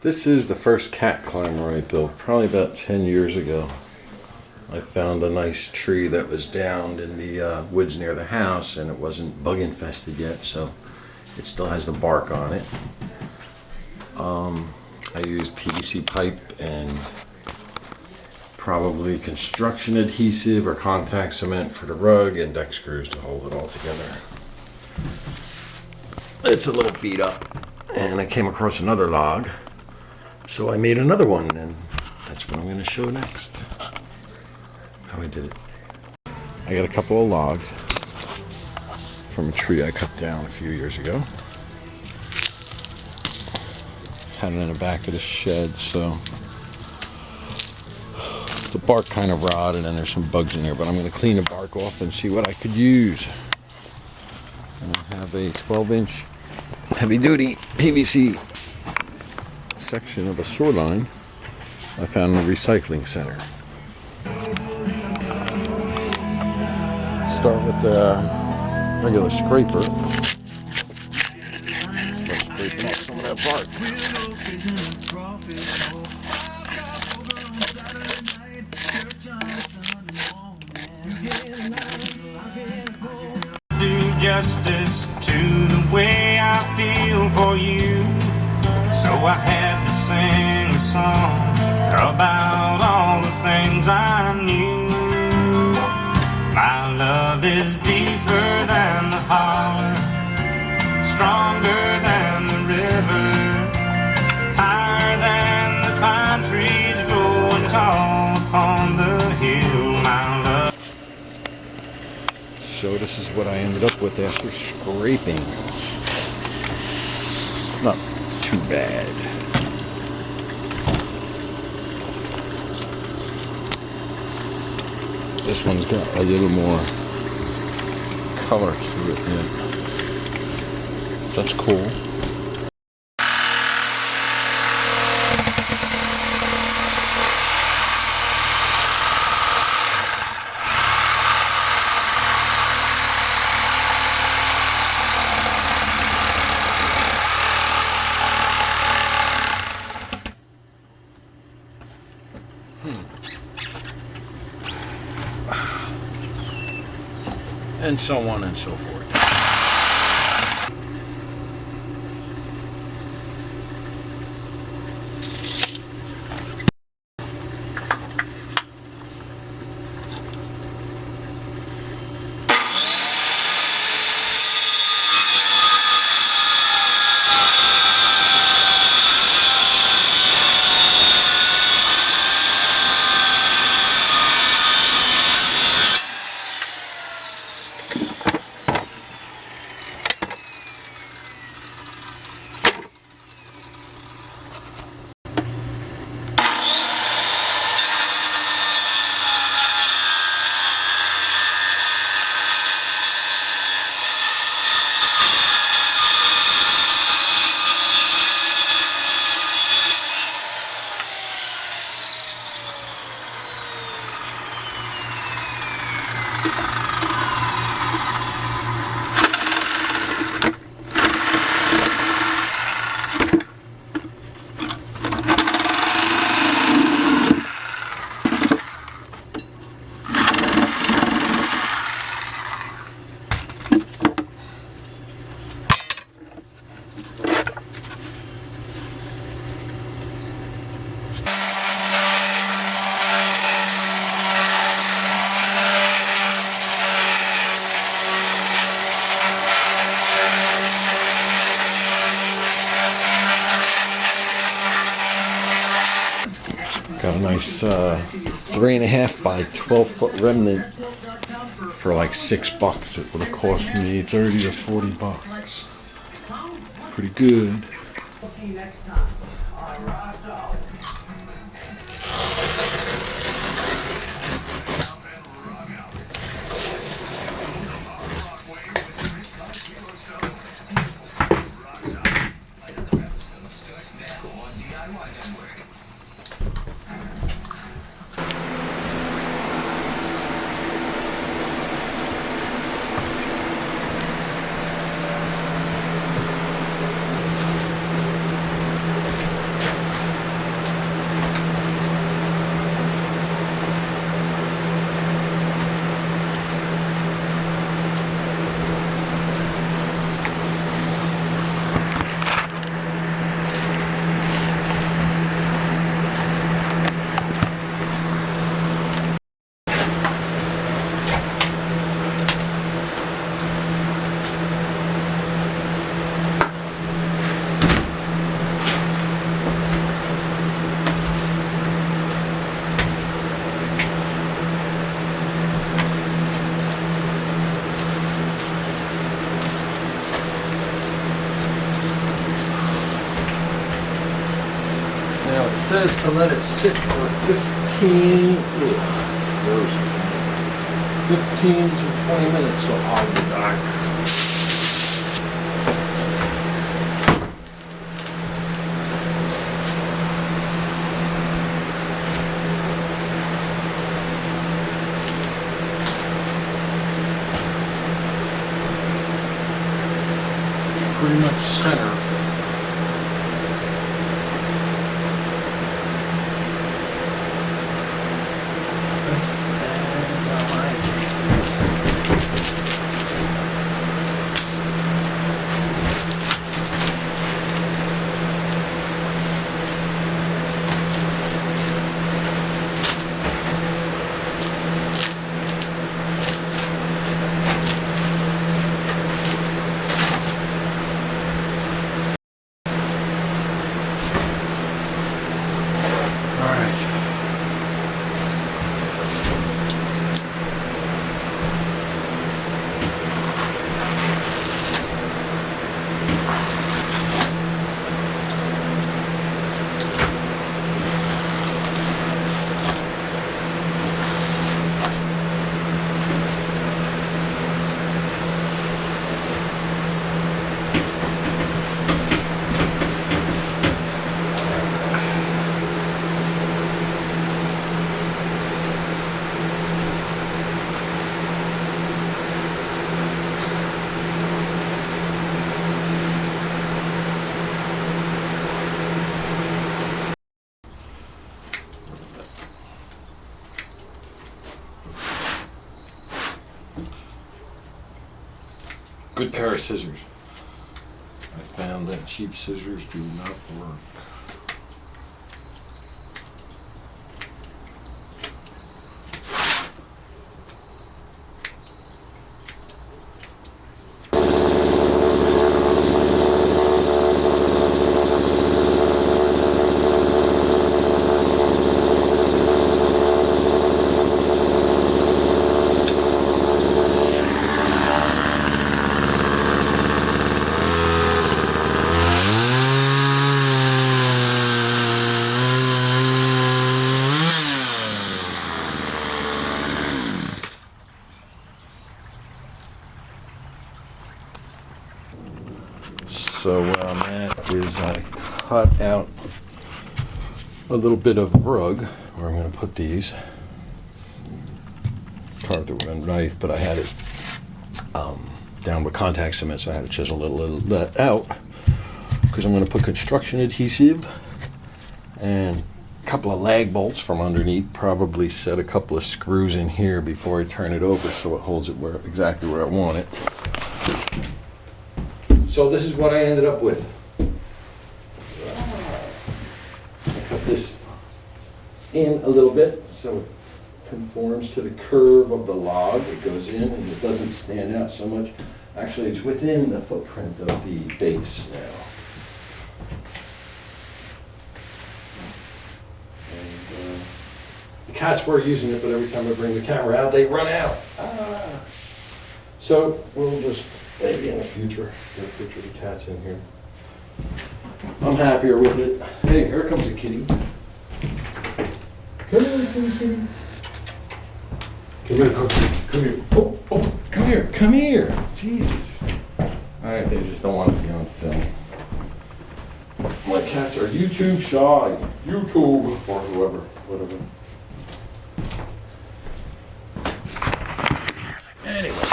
This is the first cat climber I built, probably about 10 years ago. I found a nice tree that was down in the woods near the house, and it wasn't bug infested yet, so it still has the bark on it. I used PVC pipe and probably construction adhesive or contact cement for the rug and deck screws to hold it all together. It's a little beat up, and I came across another log, so I made another one, and that's what I'm going to show next. How I did it. I got a couple of logs from a tree I cut down a few years ago. Had it in the back of the shed, so the bark kind of rotted and there's some bugs in there, but I'm going to clean the bark off and see what I could use. And I have a 12-inch heavy-duty PVC section of a shoreline I found in a recycling center. Start with the regular scraper. Start scraping off some of that bark. Do justice to the way I feel for you, so I had to sing a song about all the things I knew. My love is deeper than the holler, stronger than the river, higher than the pine trees growing tall upon the hill. My love. So this is what I ended up with after scraping. Not too bad. This one's got a little more color to it. Yeah. That's cool. And so on and so forth. Got a nice 3.5 by 12-foot remnant for like $6. It would have cost me 30 to 40 bucks. Pretty good. Now it says to let it sit for 15, gross, 15 to 20 minutes, so I'll be back. Pretty much center. Good pair of scissors. I found that cheap scissors do not work. So where I'm at is I cut out a little bit of rug where I'm going to put these. Carved it with a knife, but I had it down with contact cement, so I had to chisel a little that out because I'm going to put construction adhesive and a couple of lag bolts from underneath. Probably set a couple of screws in here before I turn it over so it holds it exactly where I want it. So this is what I ended up with. I cut this in a little bit so it conforms to the curve of the log. It goes in and it doesn't stand out so much. Actually, it's within the footprint of the base now. And, the cats were using it, but every time I bring the camera out, they run out. So we'll just maybe in the future get a picture of the cats in here. I'm happier with it. Hey, here comes a kitty. Come here, kitty. Come here, Cookie. Come here. Oh, come here. Come here. Jesus. All right, they just don't want to be on film. My cats are YouTube shy. YouTube or whoever, whatever. Anyway.